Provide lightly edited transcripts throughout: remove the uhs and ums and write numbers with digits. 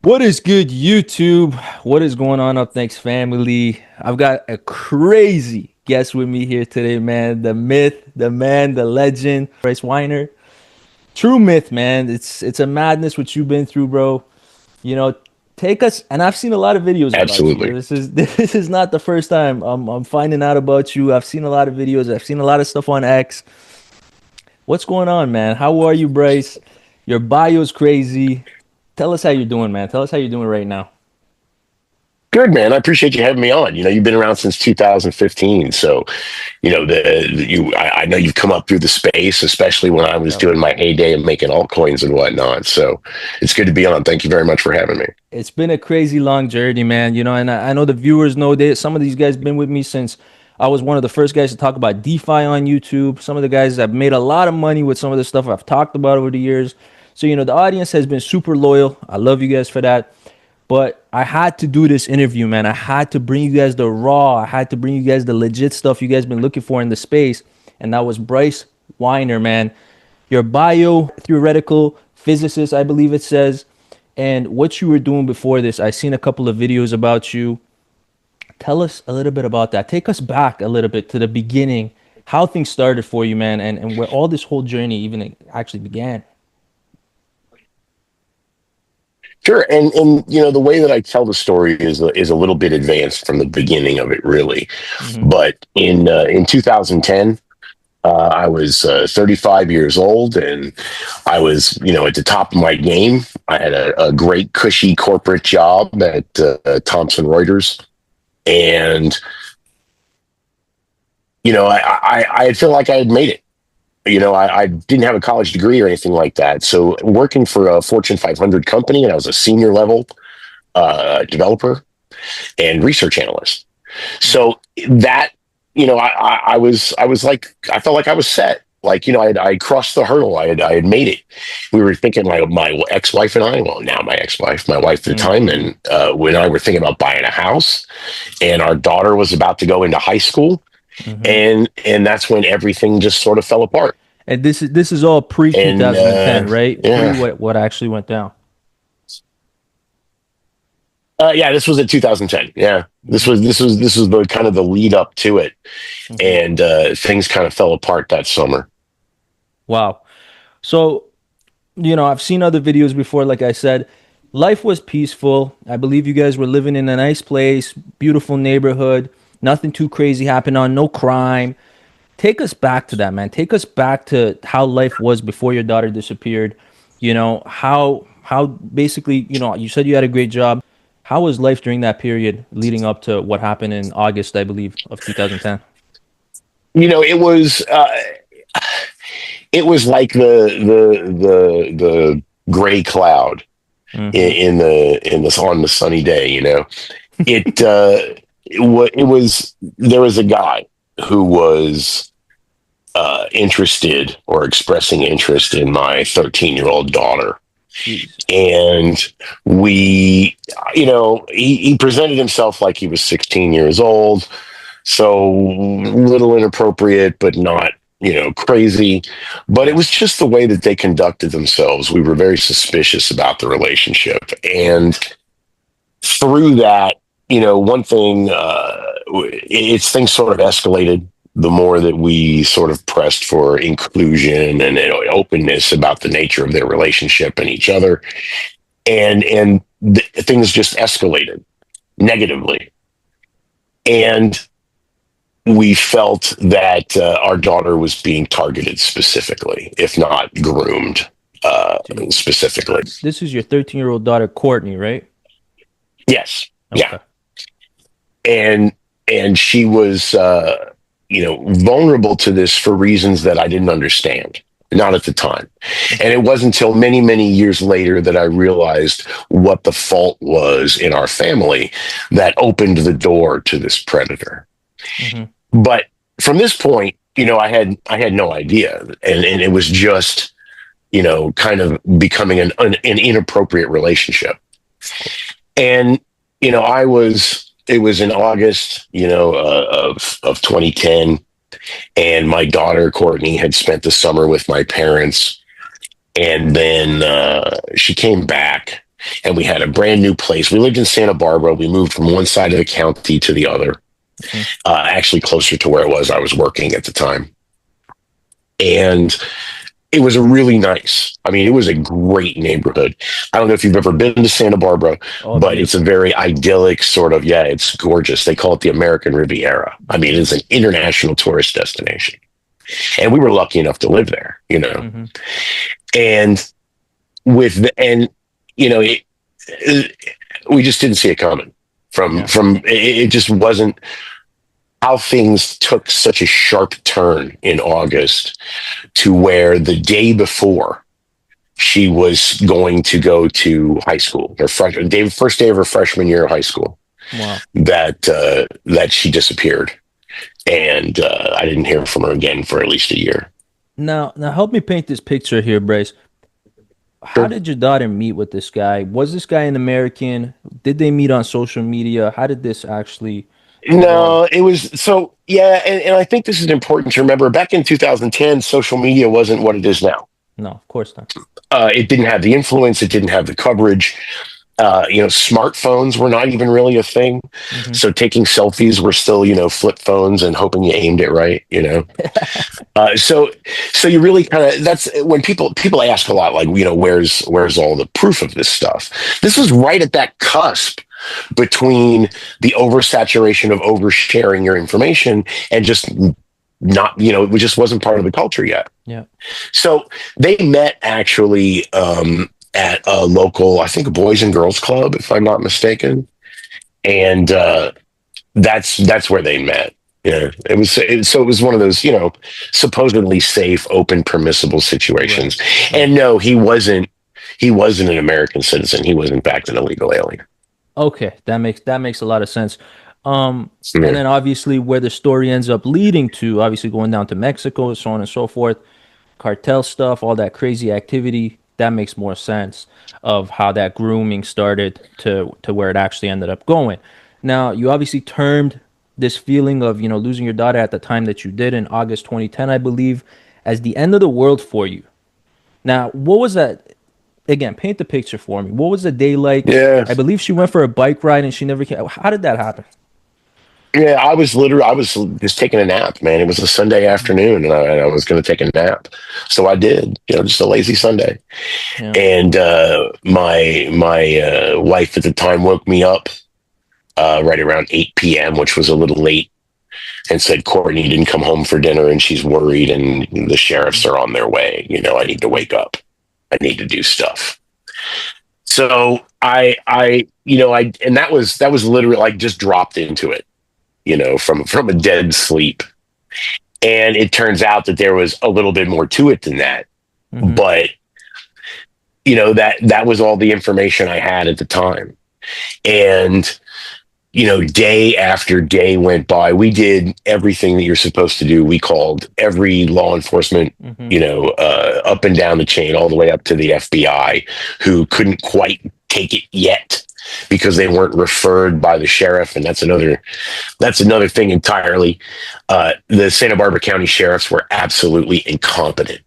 What is good, YouTube? What is going on up next, family? I've got a crazy guest with me here today, man. The myth, the man, the legend, Bryce Weiner. True myth, man. It's a madness what you've been through, bro. You know, take us. And I've seen a lot of videos about you. Absolutely. This is not the first time I'm finding out about you. I've seen a lot of videos. I've seen a lot of stuff on X. What's going on, man? How are you, Bryce? Your bio's crazy. Tell us how you're doing, man. Tell us how you're doing right now. Good, man. I appreciate you having me on. You've been around since 2015. So, I know you've come up through the space, especially when I was Yep. doing my heyday of making altcoins and whatnot. So it's good to be on. Thank you very much for having me. It's been a crazy long journey, man. And I know the viewers know that some of these guys been with me since I was one of the first guys to talk about DeFi on YouTube. Some of the guys have made a lot of money with some of the stuff I've talked about over the years. So, the audience has been super loyal. I love you guys for that. But I had to do this interview, man. I had to bring you guys the raw. I had to bring you guys the legit stuff you guys been looking for in the space. And that was Bryce Weiner, man. Your bio, theoretical physicist, I believe it says. And what you were doing before this, I seen a couple of videos about you. Tell us a little bit about that. Take us back a little bit to the beginning, how things started for you, man, and where all this whole journey even actually began. Sure. And the way that I tell the story is a little bit advanced from the beginning of it, really. Hmm. But in 2010, I was 35 years old, and I was, at the top of my game. I had a great, cushy corporate job at Thomson Reuters, and I feel like I had made it. I didn't have a college degree or anything like that. So working for a Fortune 500 company, and I was a senior level developer and research analyst. So that, I was like, I felt like I was set. Like, I crossed the hurdle. I had made it. We were thinking, my ex-wife and I, well, now my ex-wife, my wife at the time, and when I were thinking about buying a house, and our daughter was about to go into high school, Hmm. and that's when everything just sort of fell apart. And this is all pre And 2010, right? Pre yeah, what actually went down. yeah, this was in 2010. Yeah, this was the kind of the lead up to it, Hmm. and things kind of fell apart that summer. Wow. So, I've seen other videos before, like I said. Life was peaceful. I believe you guys were living in a nice place, beautiful neighborhood. Nothing too crazy happened on, no crime. Take us back to that, man. Take us back to how life was before your daughter disappeared. How basically, you said you had a great job. How was life during that period leading up to what happened in August, I believe, of 2010? You know, it was like the gray cloud Mm-hmm. in the on the sunny day. It it was there was a guy who was interested or expressing interest in my 13-year-old daughter. Jesus. And he presented himself like he was 16 years old. So little inappropriate, but not, crazy. But it Yeah. was just the way that they conducted themselves. We were very suspicious about the relationship. And through that, one thing, it's things sort of escalated the more that we sort of pressed for inclusion and openness about the nature of their relationship and each other. And things just escalated negatively. And we felt that our daughter was being targeted specifically, if not groomed Jesus. specifically. This is your 13-year-old daughter, Courtney, right? Yes, yeah, Okay. and she was, vulnerable to this for reasons that I didn't understand, not at the time. And Hmm. it wasn't until many, many years later that I realized what the fault was in our family that opened the door to this predator. Hmm. But from this point, I had no idea, and it was just, kind of becoming an inappropriate relationship. And I was it was in August, of 2010, and my daughter Courtney had spent the summer with my parents, and then she came back and we had a brand new place. We lived in Santa Barbara. We moved from one side of the county to the other, Mhm. actually closer to where it was I was working at the time. And it was a really nice. I mean, it was a great neighborhood. I don't know if you've ever been to Santa Barbara, Oh, but it's a beautiful. very idyllic sort of, yeah, it's gorgeous. They call it the American Riviera. I mean, it's an international tourist destination. And we were lucky enough to live there, you know. Hmm. And and you know, it, we just didn't see it coming Yeah. it just wasn't how things took such a sharp turn in August to where the day before she was going to go to high school, first day of her freshman year of high school, Wow. that she disappeared, and I didn't hear from her again for at least a year. Now help me paint this picture here, Bryce. How Sure. did your daughter meet with this guy? Was this guy an American? Did they meet on social media? How did this actually evolve? No, it was so yeah, and I think this is important to remember. Back in 2010, social media wasn't what it is now. No, of course not. It didn't have the influence, it didn't have the coverage. Smartphones were not even really a thing. Hmm. So taking selfies were still, flip phones and hoping you aimed it right, Uh, so, so you really kind of that's when people ask a lot, like, where's all the proof of this stuff? This was right at that cusp between the oversaturation of oversharing your information and just not, it just wasn't part of the culture yet. Yeah. So they met actually at a local, I think, a Boys and Girls Club, if I'm not mistaken, and that's where they met. Yeah, so it was one of those, supposedly safe, open, permissible Right. situations. Right. And no, he wasn't. He wasn't an American citizen. He was in fact an illegal alien. Okay, that makes a lot of sense. And Yeah. then obviously where the story ends up leading to, obviously going down to Mexico, so on and so forth, cartel stuff, all that crazy activity, that makes more sense of how that grooming started to where it actually ended up going. Now, you obviously termed this feeling of, losing your daughter at the time that you did in August 2010, I believe, as the end of the world for you. Now, what was that? Again, paint the picture for me. What was the day like? Yeah. I believe she went for a bike ride and she never came. How did that happen? Yeah, I was just taking a nap, man. It was a Sunday afternoon, and I was going to take a nap, so I did. Just a lazy Sunday. Yeah. And my wife at the time woke me up right around 8 p.m., which was a little late, and said Courtney didn't come home for dinner, and she's worried, and the sheriffs are on their way. I need to wake up. I need to do stuff. So and that was literally like just dropped into it, from a dead sleep. And it turns out that there was a little bit more to it than that. Hmm. But that was all the information I had at the time. And day after day went by. We did everything that you're supposed to do. We called every law enforcement, Hmm. up and down the chain, all the way up to the FBI, who couldn't quite take it yet because they weren't referred by the sheriff. And that's another thing entirely. The Santa Barbara County sheriffs were absolutely incompetent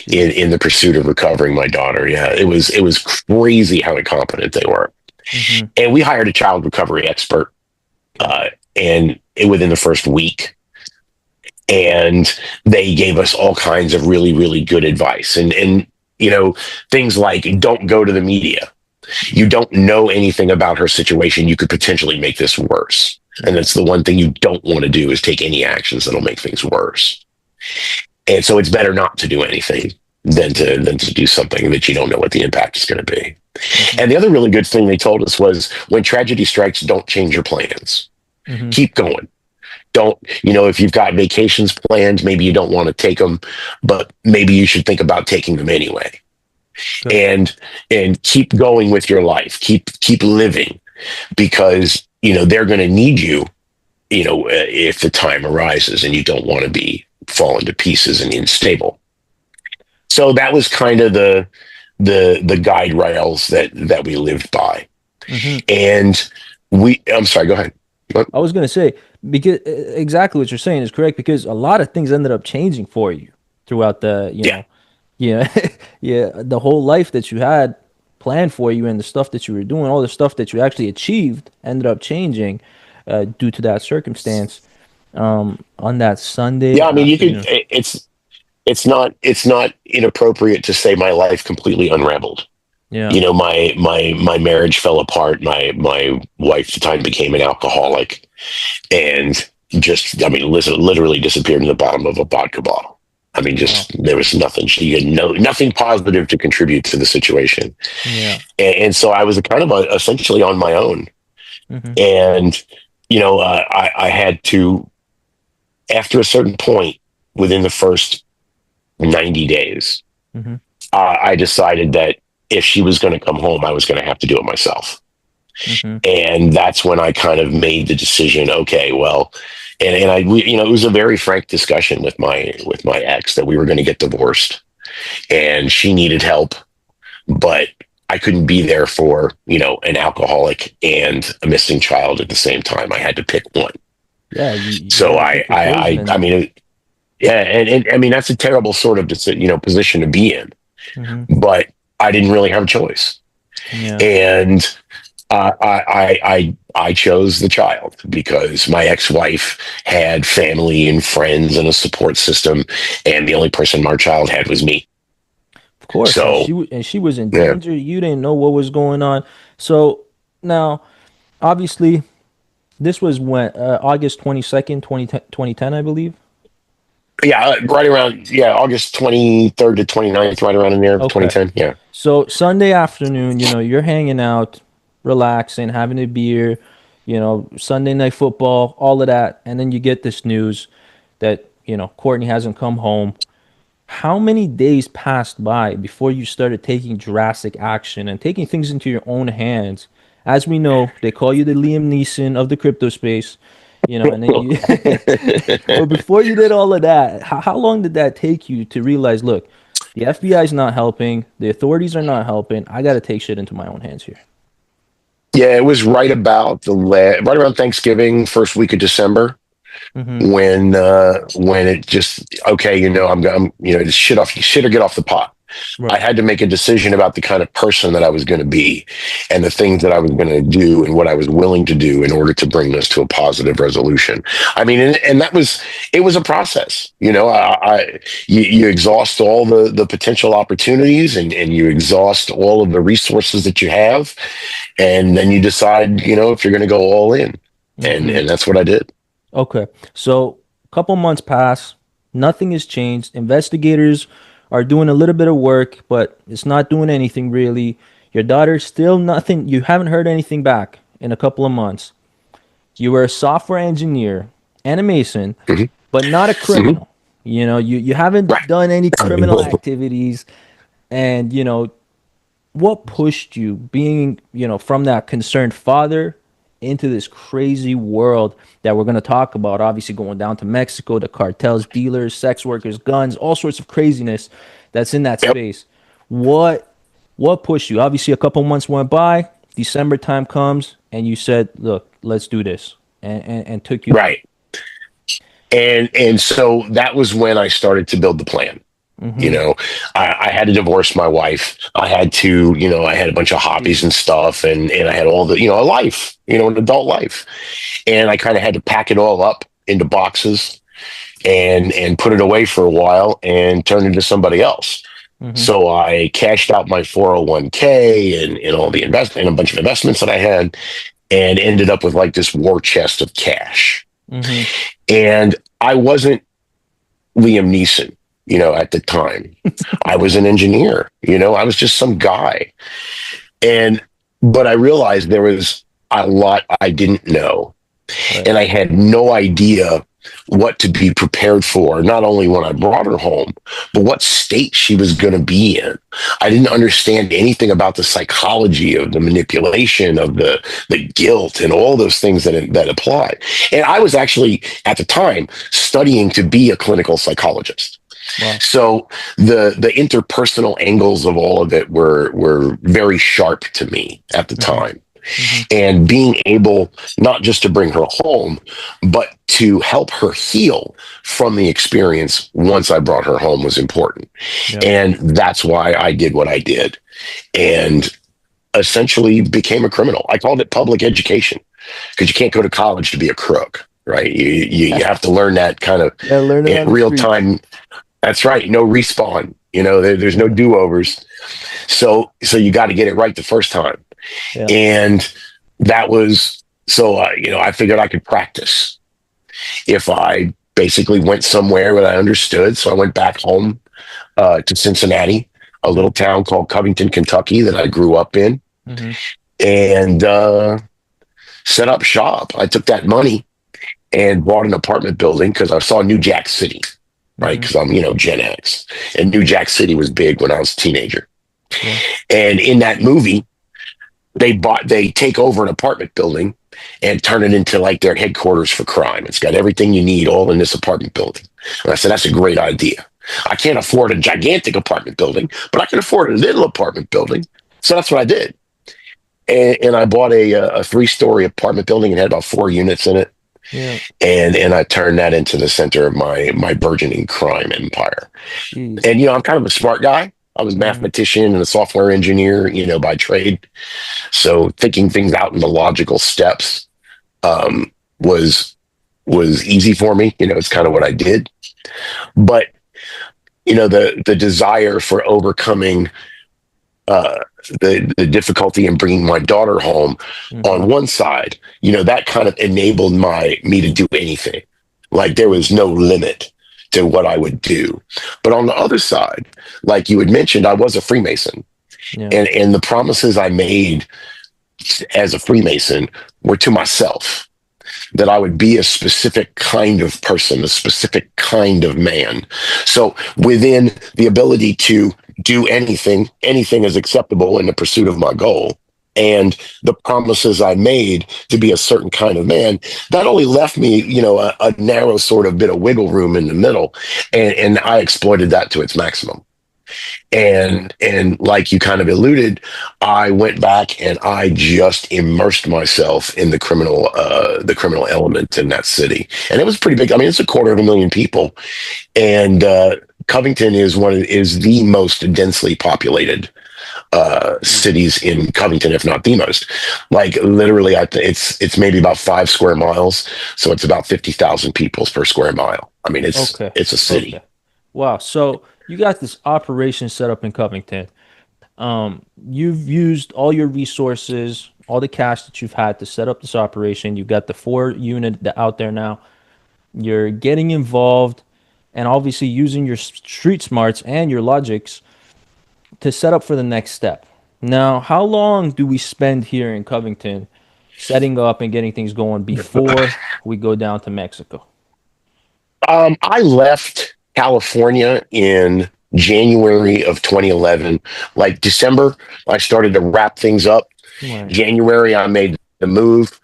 in the pursuit of recovering my daughter. Yeah, it was crazy how incompetent they were. Hmm. And we hired a child recovery expert, Okay. and within the first week, and they gave us all kinds of really, really good advice, and things like don't go to the media. You don't know anything about her situation. You could potentially make this worse. And Right. that's the one thing you don't want to do is take any actions that'll make things worse. And so it's better not to do anything than to do something that you don't know what the impact is going to be. Hmm. And the other really good thing they told us was when tragedy strikes, don't change your plans. Hmm. Keep going. Don't, if you've got vacations planned, maybe you don't want to take them, but maybe you should think about taking them anyway. Good. And keep going with your life. Keep living because, they're going to need you, if the time arises and you don't want to be fallen to pieces and unstable. So that was kind of the guide rails that we lived by. Hmm. And I'm sorry, go ahead. What? I was gonna say because exactly what you're saying is correct because a lot of things ended up changing for you throughout the, Yeah. yeah, yeah, the whole life that you had planned for you and the stuff that you were doing, all the stuff that you actually achieved ended up changing due to that circumstance on that Sunday Yeah, I mean, you could. afternoon. It's not inappropriate to say my life completely unraveled. Yeah. You know, my marriage fell apart. My wife at the time became an alcoholic, and just, I mean, literally disappeared in the bottom of a vodka bottle. I mean, Wow. just there was nothing. She had nothing positive to contribute to the situation, Yeah. and so I was kind of essentially on my own. Hmm. And I had to, after a certain point, within the first 90 days, Hmm. I decided that if she was going to come home, I was going to have to do it myself. Hmm. And that's when I kind of made the decision. Okay, well, it was a very frank discussion with my ex that we were going to get divorced, and she needed help, but I couldn't be there for an alcoholic and a missing child at the same time. I had to pick one. Yeah. You So got to pick your poison, I and mean, yeah, and I mean that's a terrible sort of position to be in, hmm, but I didn't really have a choice, yeah. and I chose the child because my ex-wife had family and friends and a support system, and the only person our child had was me. Of course, and So she was in yeah, danger. You didn't know what was going on. So now, obviously, this was when August 22nd, 2010, I believe. yeah, right around, August 23rd to 29th, right around in there, Okay. 2010. Yeah, So Sunday afternoon, you're hanging out, relaxing, having a beer, Sunday night football, all of that, and then you get this news that, Courtney hasn't come home. How many days passed by before you started taking drastic action and taking things into your own hands? As we know, they call you the Liam Neeson of the crypto space, and then you. But before you did all of that, how long did that take you to realize, look, the FBI is not helping, the authorities are not helping. I got to take shit into my own hands here. yeah, it was right about right around Thanksgiving, first week of December, Mm-hmm. when it just, okay, it's shit or get off the pot. I Right. had to make a decision about the kind of person that I was going to be and the things that I was going to do and what I was willing to do in order to bring this to a positive resolution. I mean, and it was a process. You exhaust all the potential opportunities, and you exhaust all of the resources that you have. And then you decide, if you're going to go all in. And, Mm-hmm. and that's what I did. Okay. So a couple months pass, nothing has changed. Investigators are doing a little bit of work, but it's not doing anything really. Your daughter still nothing. You haven't heard anything back in a couple of months. You were a software engineer and a mason, Hmm. but not a Hmm. criminal. You haven't Right. done any criminal activities, and what pushed you being, from that concerned father into this crazy world that we're going to talk about, obviously going down to Mexico, the cartels, dealers, sex workers, guns, all sorts of craziness that's in that Yep. space. What pushed you? Obviously a couple months went by, December time comes, and you said, look, let's do this, and took you through. Right. And so that was when I started to build the plan. You Mm-hmm. know, I had to divorce my wife. I had to, I had a bunch of hobbies and stuff, and I had all a life, an adult life. And I kind of had to pack it all up into boxes and put it away for a while and turn it into somebody else. Mm-hmm. So I cashed out my 401k and all the investment and a bunch of investments that I had, and ended up with like this war chest of cash. Mm-hmm. And I wasn't Liam Neeson, at the time. I was an engineer, I was just some guy. But I realized there was a lot I didn't know. Right. And I had no idea what to be prepared for, not only when I brought her home, but what state she was going to be in. I didn't understand anything about the psychology of the manipulation of the guilt and all those things that apply. And I was actually at the time studying to be a clinical psychologist. Wow. So the interpersonal angles of all of it were very sharp to me at the Mm-hmm. time. Mm-hmm. And being able not just to bring her home, but to help her heal from the experience once I brought her home was important. Yeah. And that's why I did what I did. And essentially became a criminal. I called it public education because you can't go to college to be a crook, right? You have to learn that kind of Yeah, learn it in on the real streets. time. That's right. No respawn. There's no Yeah, do overs. So you got to get it right the first time. yeah. And that was so. I figured I could practice if I basically went somewhere that I understood. So I went back home to Cincinnati, a Mm-hmm. little town called Covington, Kentucky, that I grew up in, Mm-hmm. and set up shop. I took that money and bought an apartment building because I saw New Jack City, right? Mm-hmm. Because I'm, Gen X, and New Jack City was big when I was a teenager. Yeah. And in that movie, they take over an apartment building and turn it into like their headquarters for crime. It's got everything you need all in this apartment building. And I said, that's a great idea. I can't afford a gigantic apartment building, but I can afford a little apartment building. So that's what I did. And I bought a 3-story apartment building and had about 4 units in it. Yeah. And I turned that into the center of my burgeoning crime empire. Jeez. And I'm kind of a smart guy. I was a Mm-hmm. mathematician and a software engineer, by trade. So thinking things out in the logical steps um, was easy for me. It's kind of what I did. But the desire for overcoming uh, the difficulty in bringing my daughter home Mm-hmm. on one side, that kind of enabled me to do anything. Like there was no limit to what I would do. But on the other side, like you had mentioned, I was a Freemason, Yeah. and the promises I made as a Freemason were to myself that I would be a specific kind of person, a specific kind of man. So within the ability to do anything, anything is acceptable in the pursuit of my goal. And the promises I made to be a certain kind of man, that only left me, a narrow sort of bit of wiggle room in the middle. And I exploited that to its maximum. And like you kind of alluded, I went back and I just immersed myself in the criminal element in that city. And it was pretty big. I mean, it's 250,000 people. And Covington is the most densely populated cities in Covington, if not the most. Like literally, it's maybe about 5 square miles, so it's about 50,000 people per square mile. I mean, Okay. it's a Okay. city. Wow. So you got this operation set up in Covington. You've used all your resources, all the cash that you've had to set up this operation. You've got the 4 unit out there now. You're getting involved and obviously using your street smarts and your logics to set up for the next step. Now, how long do we spend here in Covington setting up and getting things going before we go down to Mexico? I left California in January of 2011. Like December, I started to wrap things up. Right. January, I made the move.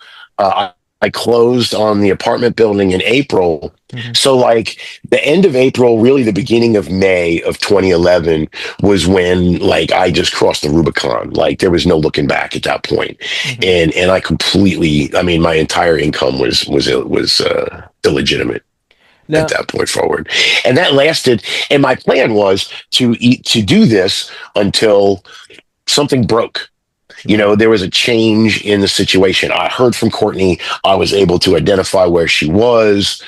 I closed on the apartment building in April. Hmm. So, like the end of April, really the beginning of May of 2011 was when, like, I just crossed the Rubicon. Like, there was no looking back at that point, Hmm. and I completely. I mean, my entire income was illegitimate at Now, that point forward, and that lasted. And my plan was to do this until something broke. right. There was a change in the situation. I heard from Courtney. I was able to identify where she was.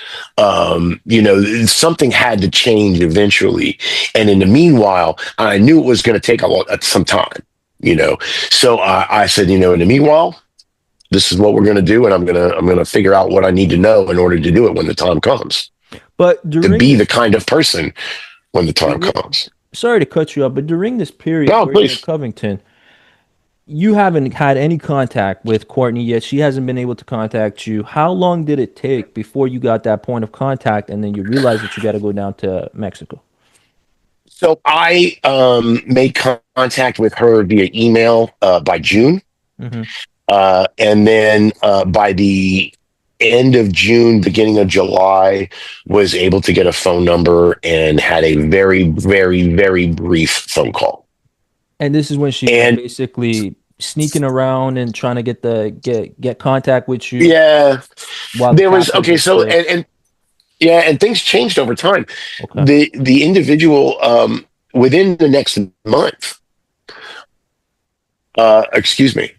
Something had to change eventually. And in the meanwhile, I knew it was going to take some time, So I said, in the meanwhile, this is what we're going to do. And I'm going to figure out what I need to know in order to do it when the time comes, But to during be the this, kind of person when the time during, comes. sorry to cut you up, but during this period No, where you're in please. Covington, you haven't had any contact with Courtney yet. She hasn't been able to contact you. How long did it take before you got that point of contact and then you realized that you got to go down to Mexico? So I made contact with her via email by June. Hmm. And then by the end of June, beginning of July, was able to get a phone number and had a very, very, very brief phone call. And this is when she was And basically sneaking around and trying to get contact with you yeah, while the there was capital okay. was So still and yeah, and things changed over time. okay. The individual within the next month excuse me,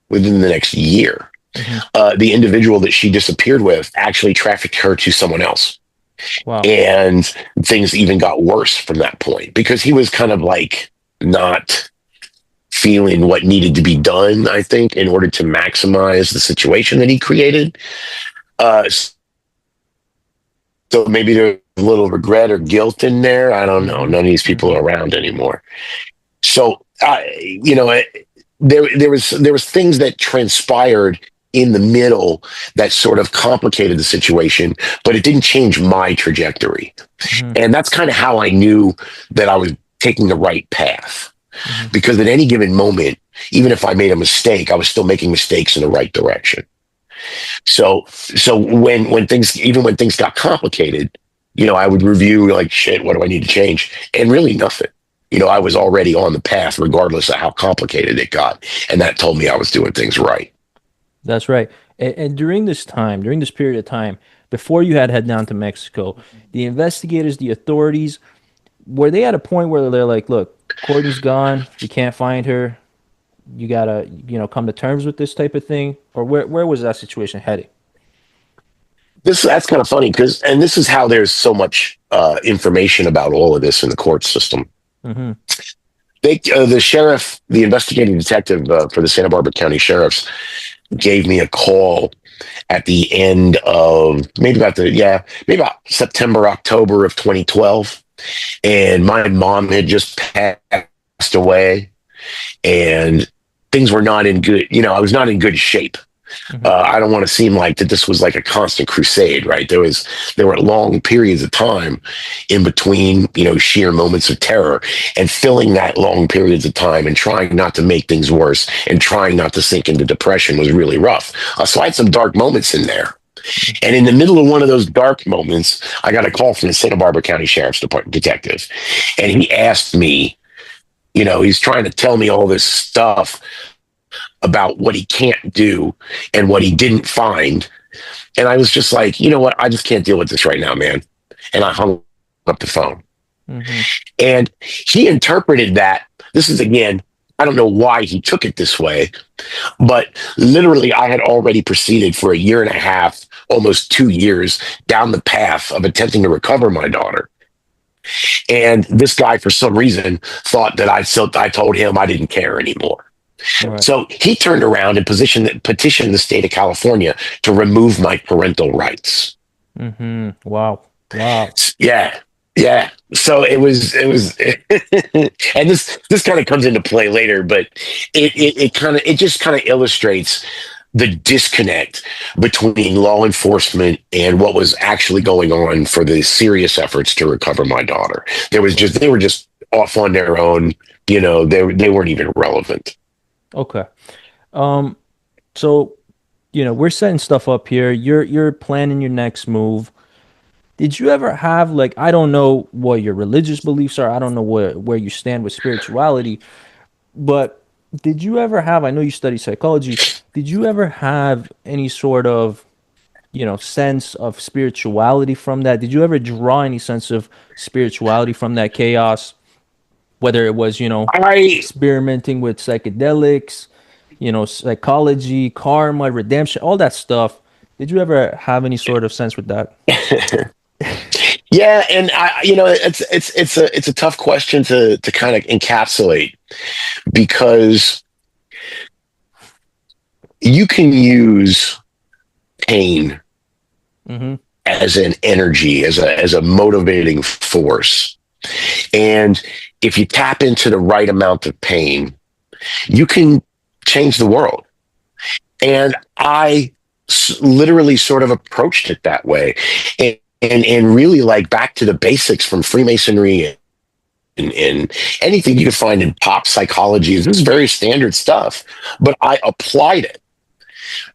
within the next year, Hmm. the individual that she disappeared with actually trafficked her to someone else. Wow. And things even got worse from that point because he was kind of like not feeling what needed to be done, I think, in order to maximize the situation that he created. Uh, so maybe there's a little regret or guilt in there. I don't know. Hmm. None of these people Hmm. are around anymore. So, there was things that transpired in the middle that sort of complicated the situation, but it didn't change my trajectory. Hmm. And that's kind of how I knew that I was taking the right path. Hmm. Because at any given moment, even if I made a mistake, I was still making mistakes in the right direction. So when things, even when things got complicated, I would review like, shit, what do I need to change? And really nothing. I was already on the path, regardless of how complicated it got, and that told me I was doing things right. That's right. And during this time, during this period of time, before you had head down to Mexico, the investigators, the authorities, were they at a point where they're like, look, Courtney's gone, we can't find her, you gotta, come to terms with this type of thing? Or where was that situation heading? That's kind of funny because, and this is how there's so much information about all of this in the court system. Mm-hmm. The sheriff, the investigating detective for the Santa Barbara County Sheriff's, gave me a call at the end of maybe about September, October of 2012, and my mom had just passed away, and things were not in good. I was not in good shape. Mm-hmm. I don't want to seem like that this was like a constant crusade, right? There were long periods of time in between, sheer moments of terror, and filling that long periods of time and trying not to make things worse and trying not to sink into depression was really rough. So I had some dark moments in there. Mm-hmm. And in the middle of one of those dark moments, I got a call from the Santa Barbara County Sheriff's Department detective. And he asked me, he's trying to tell me all this stuff about what he can't do and what he didn't find. And I was just like, you know what? I just can't deal with this right now, man. And I hung up the phone. Mm-hmm. And he interpreted that. This is again, I don't know why he took it this way, but literally, I had already proceeded for a year and a half, almost 2 years down the path of attempting to recover my daughter. And this guy, for some reason, thought that I told him I didn't care anymore. Right. So he turned around and petitioned the state of California to remove my parental rights. Mm-hmm. Wow. Wow. Yeah, yeah. So it was, and this kind of comes into play later, but it just kind of illustrates the disconnect between law enforcement and what was actually going on for the serious efforts to recover my daughter. They were just off on their own. They weren't even relevant. Okay. Um, so, we're setting stuff up here. You're planning your next move. Did you ever have, like, I don't know what your religious beliefs are. I don't know where you stand with spirituality, but did you ever have, I know you study psychology, did you ever have any sort of, sense of spirituality from that? Did you ever draw any sense of spirituality from that chaos? Whether it was, I experimenting with psychedelics, psychology, karma, redemption, all that stuff. Did you ever have any sort of sense with that? Yeah, and it's a tough question to kind of encapsulate because you can use pain Mm-hmm. as an energy, as a motivating force. And if you tap into the right amount of pain, you can change the world. And I literally sort of approached it that way. And really like back to the basics from Freemasonry and anything you can find in pop psychology. This is very standard stuff, but I applied it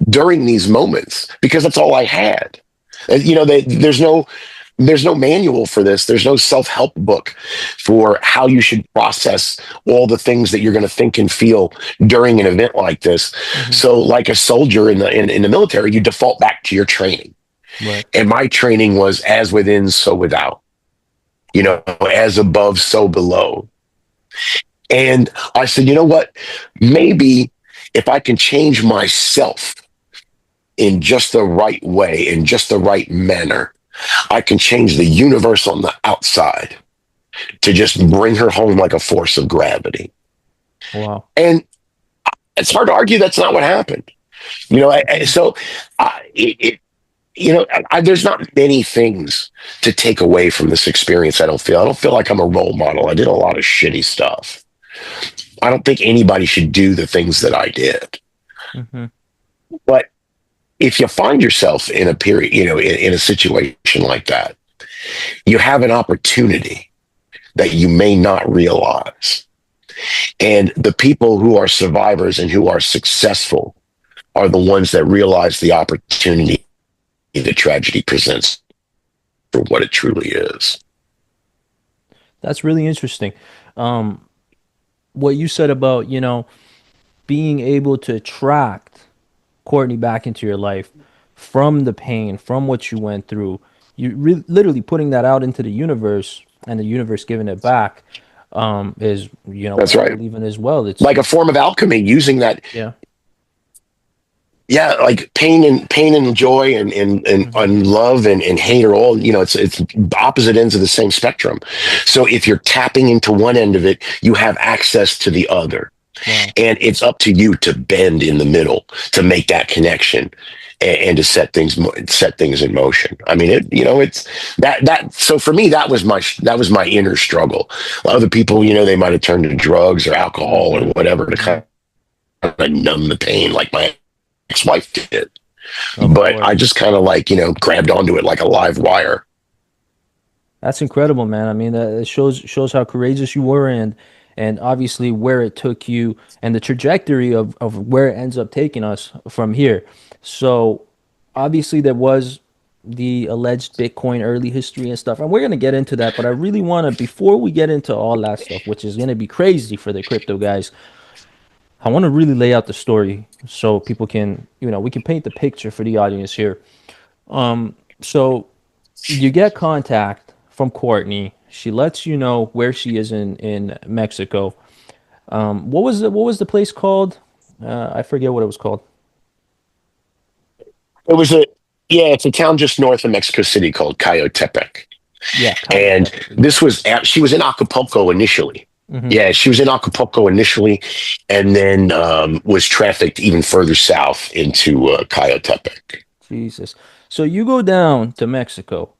during these moments because that's all I had. There's no manual for this. There's no self-help book for how you should process all the things that you're going to think and feel during an event like this. Mm-hmm. So, like a soldier in the military, you default back to your training. Right. And my training was as within, so without. As above, so below. And I said, you know what? Maybe if I can change myself in just the right way, in just the right manner, I can change the universe on the outside to just bring her home like a force of gravity. Wow. And it's hard to argue that's not what happened. Mhm. So there's not many things to take away from this experience. I don't feel like I'm a role model. I did a lot of shitty stuff. I don't think anybody should do the things that I did. Mhm. But if you find yourself in a period, in a situation like that, you have an opportunity that you may not realize. And the people who are survivors and who are successful are the ones that realize the opportunity that tragedy presents for what it truly is. That's really interesting. Um, what you said about, being able to attract Courtney back into your life from the pain, from what you went through, literally putting that out into the universe and the universe giving it back, is, That's what I right. believe in as well. Like a form of alchemy, using that, Yeah. yeah, like pain and joy Hmm. and love and hate are all, it's opposite ends of the same spectrum. So if you're tapping into one end of it, you have access to the other. Wow. And it's up to you to bend in the middle to make that connection and to set things in motion. I mean, it's that. So for me, that was my inner struggle. Other people, they might have turned to drugs or alcohol or Hmm. whatever to Hmm. kind of numb the pain, like my ex-wife did. Of But I course. just kind of like, grabbed onto it like a live wire. That's incredible, man. I mean, it shows how courageous you were, and obviously where it took you and the trajectory of where it ends up taking us from here. So obviously there was the alleged Bitcoin early history and stuff, and we're gonna get into that. But I really want to, before we get into all that stuff, which is gonna be crazy for the crypto guys, I want to really lay out the story so people can, we can paint the picture for the audience here. So you get contact from Courtney. She lets you know where she is in Mexico. What was the place called? I forget what it was called. It was a Yeah, it's a town just north of Mexico City called 𝐒𝐲𝐃. Yeah, And 𝐒𝐲𝐃, exactly. she was in Acapulco initially. Hmm. Yeah, she was in Acapulco initially, and then was trafficked even further south into 𝐒𝐲𝐃. Jesus. So you go down to Mexico.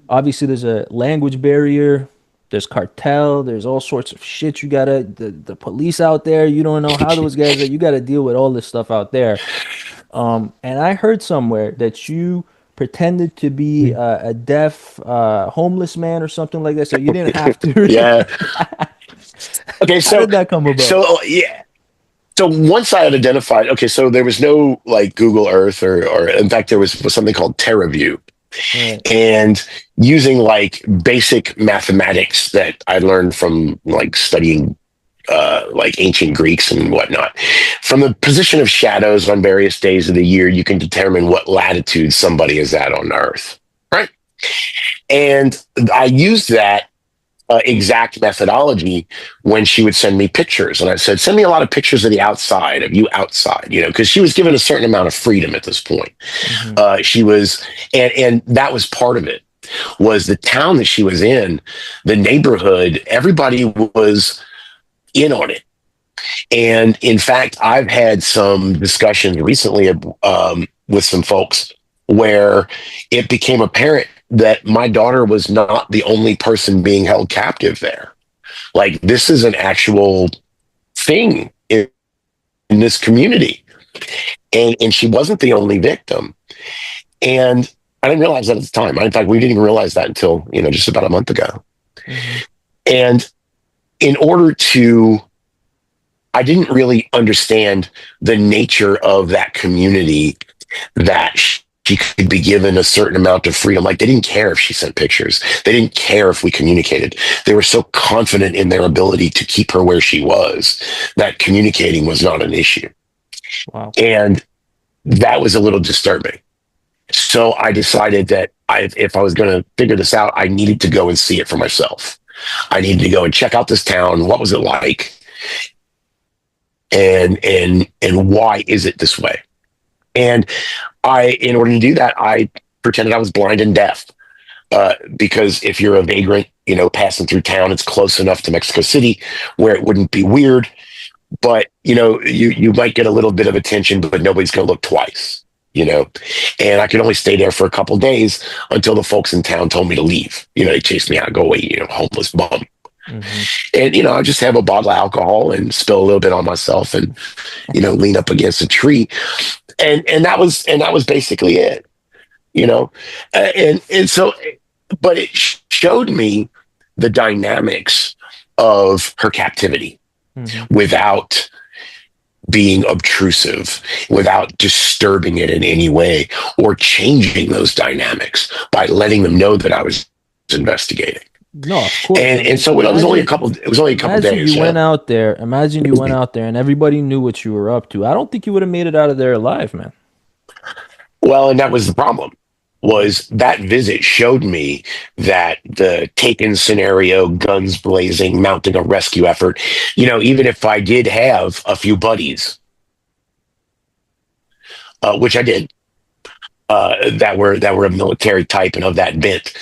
Obviously, there's a language barrier. There's cartel. There's all sorts of shit. The police out there. You don't know how those guys are. You gotta deal with all this stuff out there. And I heard somewhere that you pretended to be a deaf, homeless man or something like that, so you didn't have to. Yeah. Okay. How did that come about? Yeah. So once I had identified, okay, so there was no like Google Earth or in fact was something called TerraView, Right. and using like basic mathematics that I learned from like studying like ancient Greeks and whatnot. From the position of shadows on various days of the year, you can determine what latitude somebody is at on Earth, right? And I used that exact methodology when she would send me pictures. And I said, send me a lot of pictures of the outside, of you outside, because she was given a certain amount of freedom at this point. Hmm. She was, and that was part of it, was the town that she was in, the neighborhood, everybody was in on it. And in fact, I've had some discussions recently with some folks where it became apparent that my daughter was not the only person being held captive there. Like, this is an actual thing in this community. And she wasn't the only victim. And I didn't realize that at the time. In fact, we didn't even realize that until, just about a month ago. Hmm. And in order to I didn't really understand the nature of that community that she could be given a certain amount of freedom. Like, they didn't care if she sent pictures. They didn't care if we communicated. They were so confident in their ability to keep her where she was that communicating was not an issue. Wow. And that was a little disturbing. So I decided that if I was going to figure this out, I needed to go and see it for myself. I needed to go and check out this town. What was it like? And why is it this way? And in order to do that, I pretended I was blind and deaf. Because if you're a vagrant, passing through town, it's close enough to Mexico City where it wouldn't be weird. But you might get a little bit of attention, but nobody's going to look twice. And I could only stay there for a couple of days until the folks in town told me to leave. They chased me out, go away, homeless bum. Mm-hmm. And I just have a bottle of alcohol and spill a little bit on myself, and lean up against a tree, and that was basically it. And so, but it showed me the dynamics of her captivity Mm-hmm. without being obtrusive, without disturbing it in any way, or changing those dynamics by letting them know that I was investigating. No, of course. I And mean, so it was only a couple. It was only a couple imagine days. you Yeah. went out there. Imagine you went out there and everybody knew what you were up to. I don't think you would have made it out of there alive, man. Well, and that was the problem. Was that visit showed me that the taken scenario, guns blazing, mounting a rescue effort. Even if I did have a few buddies, which I did, that were a military type and of that bent,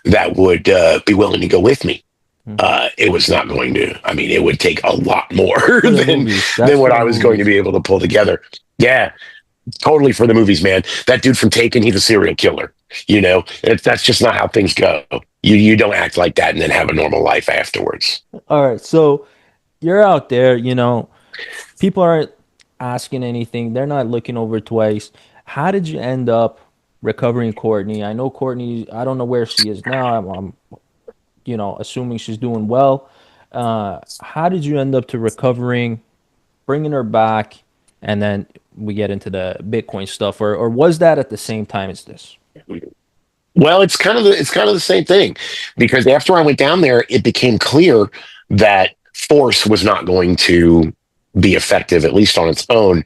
that would be willing to go with me. Mm-hmm. It was not going to. I mean, it would take a lot more For the than movies. than That's what for the I was going to movies. be able to pull together. Yeah, totally for the movies, man. That dude from Taken, he's a serial killer. That's just not how things go. You don't act like that and then have a normal life afterwards. All right, so you're out there, people aren't asking anything. They're not looking over twice. How did you end up recovering Courtney? I know Courtney, I don't know where she is now. I'm assuming she's doing well. How did you end up to recovering, bringing her back, and then we get into the Bitcoin stuff, or was that at the same time as this? Well, it's kind of the same thing, because after I went down there, it became clear that force was not going to be effective, at least on its own,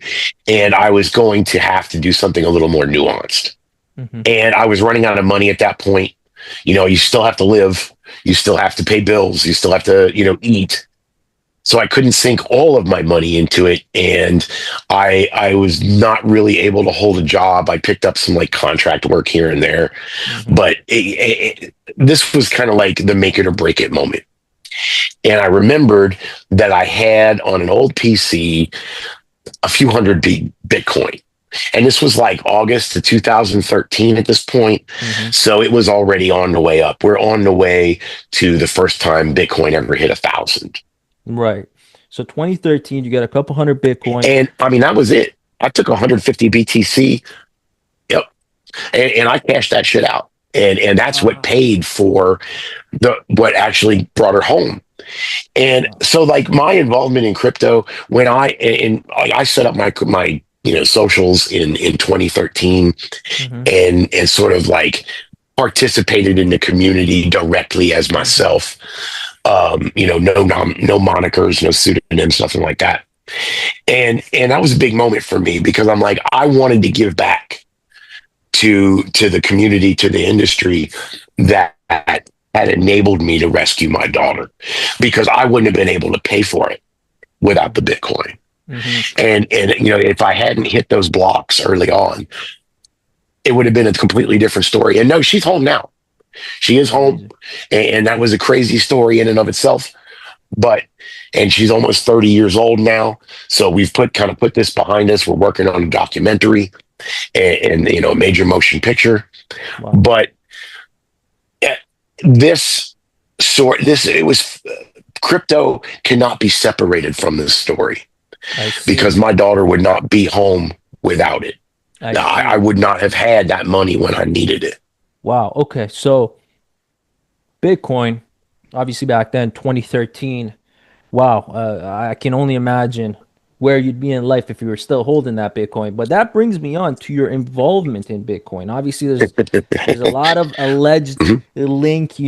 and I was going to have to do something a little more nuanced. Mm-hmm. And I was running out of money at that point. You still have to live, you still have to pay bills, you still have to, eat. So I couldn't sink all of my money into it, and I was not really able to hold a job. I picked up some like contract work here and there, Mm-hmm. but this was kind of like the make it or break it moment. And I remembered that I had on an old PC a few hundred Bitcoin. And this was like August of 2013 at this point. Mm-hmm. So it was already on the way up. We're on the way to the first time Bitcoin ever hit 1,000. Right. So 2013, you got a couple hundred Bitcoin. And I mean, that was it. I took 150 BTC. Yep. And I cashed that shit out. And that's what Wow. paid for what actually brought her home. And Wow. so, like, my involvement in crypto, when I set up my socials in 2013, Mm-hmm. and sort of like participated in the community directly as Mm-hmm. myself. No monikers, no pseudonyms, nothing like that. And that was a big moment for me, because I'm like, I wanted to give back to the community, to the industry that had enabled me to rescue my daughter, because I wouldn't have been able to pay for it without the Bitcoin. Mm-hmm. And if I hadn't hit those blocks early on, it would have been a completely different story. And no, she's home now. She is home, Amazing. and that was a crazy story in and of itself. But and she's almost 30 years old now, so we've put this behind us. We're working on a documentary, and a major motion picture. Wow. But uh, this it was crypto cannot be separated from this story, I because see. my daughter would not be home without it. I I see. would not have had that money when I needed it. Wow. Okay. So Bitcoin, obviously back then, 2013. Wow. I can only imagine where you'd be in life if you were still holding that Bitcoin. But that brings me on to your involvement in Bitcoin. Obviously, there's a lot of alleged Mhm. link, to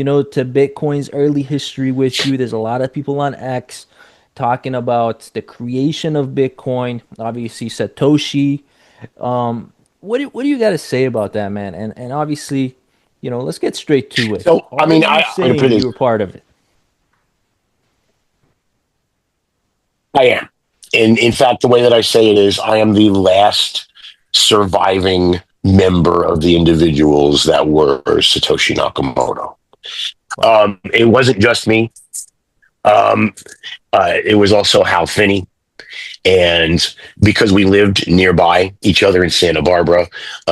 Bitcoin's early history with you. There's a lot of people on X talking about the creation of Bitcoin. Obviously, Satoshi. What do you got to say about that, man? And obviously, let's get straight to it. So, I Are mean, you I'm gonna put saying this. you were part of it? I am. And in fact, the way that I say it is I am the last surviving member of the individuals that were Satoshi Nakamoto. Wow. It wasn't just me. Um, it was also Hal Finney. And because we lived nearby each other in Santa Barbara,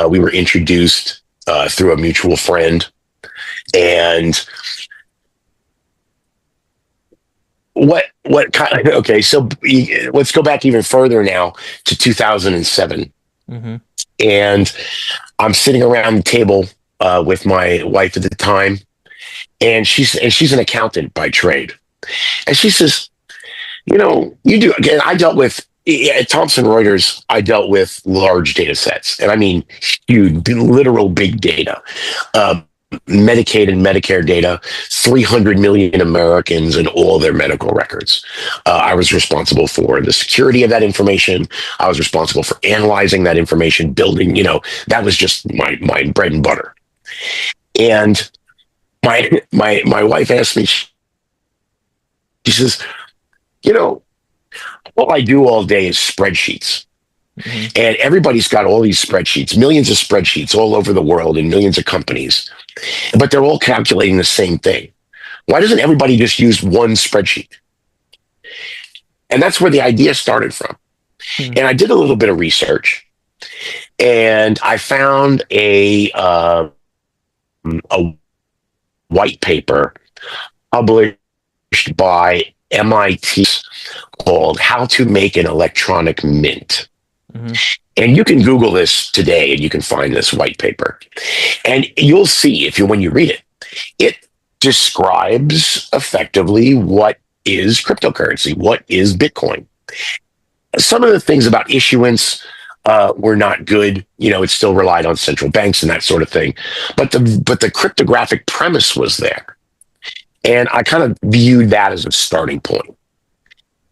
we were introduced through a mutual friend. And what kind of, okay, so let's go back even further now to 2007. Mm-hmm. And I'm sitting around the table with my wife at the time, and she's an accountant by trade. And she says, you do, again, I dealt with at Thomson Reuters, I dealt with large data sets, and I mean huge, literal big data. Medicaid and Medicare data, 300 million Americans and all their medical records. I was responsible for the security of that information. I was responsible for analyzing that information, building, that was just my bread and butter. And my wife asked me, she says, all I do all day is spreadsheets. Mm-hmm. And everybody's got all these spreadsheets, millions of spreadsheets all over the world in millions of companies, but they're all calculating the same thing. Why doesn't everybody just use one spreadsheet? And that's where the idea started from. Mm-hmm. And I did a little bit of research, and I found a white paper published by MIT called "How to Make an Electronic Mint." Mm-hmm. And you can Google this today and you can find this white paper. And you'll see when you read it, it describes effectively what is cryptocurrency, what is Bitcoin. Some of the things about issuance were not good. It still relied on central banks and that sort of thing. But the cryptographic premise was there. And I kind of viewed that as a starting point.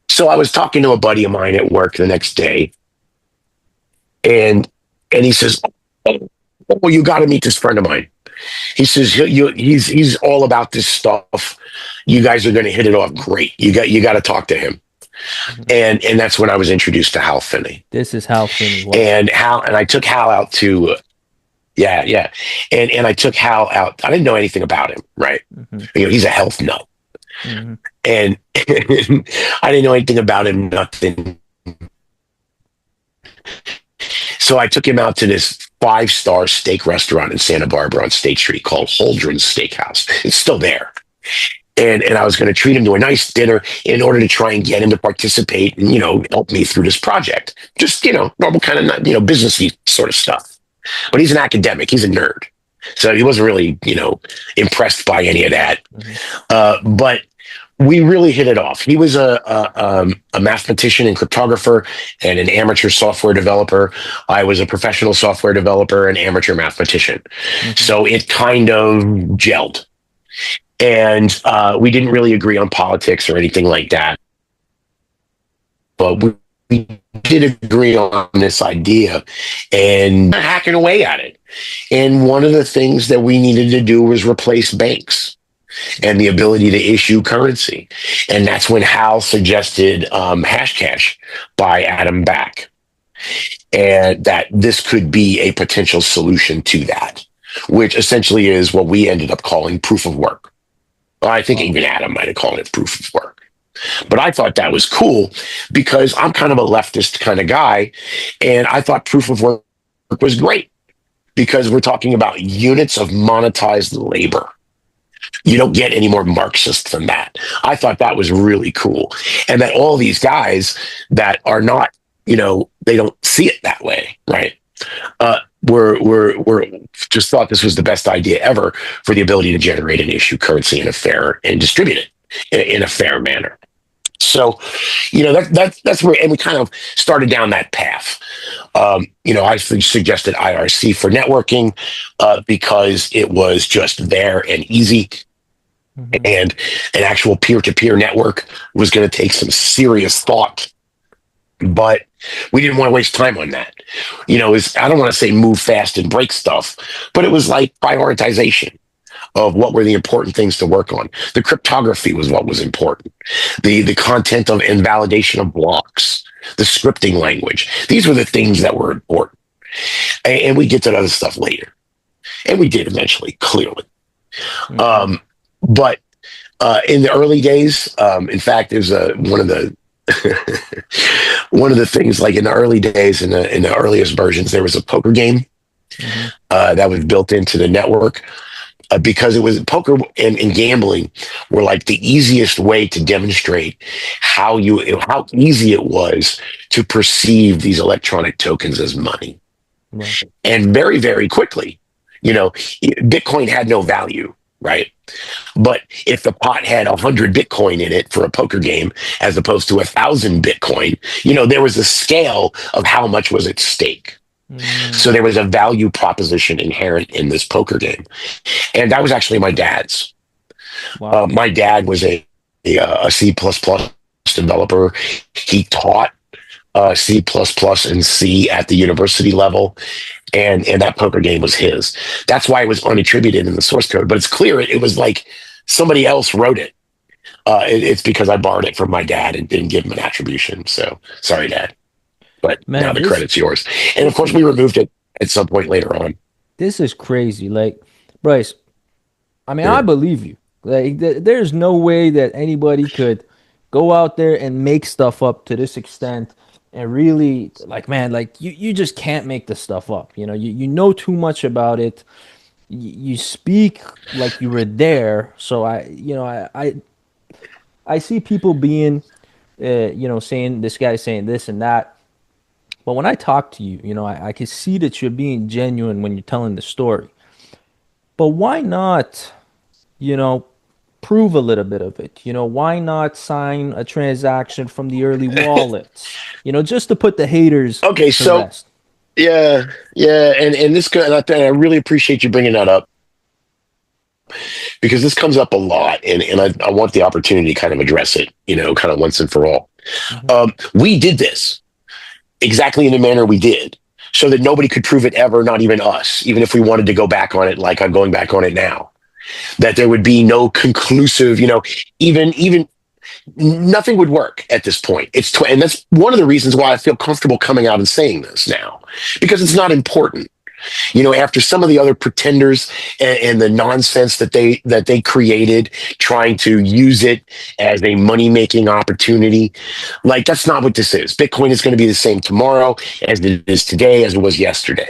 So I was talking to a buddy of mine at work the next day, and he says, "Oh, you got to meet this friend of mine." He says, he's all about this stuff. You guys are going to hit it off great. You got to talk to him." Mm-hmm. And that's when I was introduced to Hal Finney. This is Hal Finney. Wow. And I took Hal out to yeah. And I took Hal out. I didn't know anything about him, right? Mm-hmm. He's a health nut. Mm-hmm. And I didn't know anything about him, nothing. So I took him out to this 5-star steak restaurant in Santa Barbara on State Street called Holdren's Steakhouse. It's still there. And I was going to treat him to a nice dinner in order to try and get him to participate and, help me through this project. Just, normal kind of, businessy sort of stuff. But he's an academic. He's a nerd. So he wasn't really, impressed by any of that. Mm-hmm. But we really hit it off. He was a mathematician and cryptographer and an amateur software developer. I was a professional software developer and amateur mathematician. Mm-hmm. So it kind of gelled. And we didn't really agree on politics or anything like that. But we did agree on this idea and hacking away at it. And one of the things that we needed to do was replace banks and the ability to issue currency. And that's when Hal suggested Hashcash by Adam Back. And that this could be a potential solution to that, which essentially is what we ended up calling proof of work. Well, I think even Adam might have called it proof of work. But I thought that was cool because I'm kind of a leftist kind of guy. And I thought proof of work was great because we're talking about units of monetized labor. You don't get any more Marxist than that. I thought that was really cool. And that all these guys that are not, they don't see it that way, right? We're just thought this was the best idea ever for the ability to generate and issue currency in a fair and distribute it in a fair manner. So, that's where, and we kind of started down that path. I suggested IRC for networking because it was just there and easy. Mm-hmm. And an actual peer-to-peer network was going to take some serious thought. But we didn't want to waste time on that. I don't want to say move fast and break stuff, but it was like prioritization. of what were the important things to work on. The cryptography was what was important. The content of and validation of blocks, the scripting language. These were the things that were important. And we get to other stuff later. And we did eventually, clearly. Mhm. But in the early days, in fact, there's one of the one of the things, like in the early days, in the earliest versions, there was a poker game Mhm. that was built into the network because it was poker and gambling were like the easiest way to demonstrate how easy it was to perceive these electronic tokens as money, Right. and very, very quickly. Bitcoin had no value, right? But if the pot had 100 Bitcoin in it for a poker game, as opposed to 1,000 Bitcoin, there was a scale of how much was at stake. So Mm. there was a value proposition inherent in this poker game. And that was actually my dad's. Wow. My dad was a C++ developer. He taught C++ and C at the university level, and that poker game was his. That's why it was unattributed in the source code. But it's clear it was like somebody else wrote it. It's because I borrowed it from my dad and didn't give him an attribution. So sorry, Dad. But now Man, the this credit's yours. And of this course, is we removed it at some point later on. this is crazy. Like, Bryce, I mean, I Yeah. believe you. Like, there's no way that anybody could go out there and make stuff up to this extent and really, like, man, like you just can't make this stuff up. You know too much about it. You speak like you were there. So I see people being, saying this guy's saying this and that. But when I talk to you, I can see that you're being genuine when you're telling the story. But why not, you know, prove a little bit of it? Why not sign a transaction from the early wallets? Just to put the haters Okay, to so rest. yeah, yeah, and this and I really appreciate you bringing that up because this comes up a lot, and I want the opportunity to kind of address it, kind of once and for all. Hmm. We did this exactly in the manner we did, so that nobody could prove it ever, not even us, even if we wanted to go back on it, like I'm going back on it now. That there would be no conclusive, even nothing would work at this point. And that's one of the reasons why I feel comfortable coming out and saying this now, because it's not important. After some of the other pretenders and the nonsense that they created, trying to use it as a money making opportunity, like that's not what this is. Bitcoin is going to be the same tomorrow as it is today, as it was yesterday.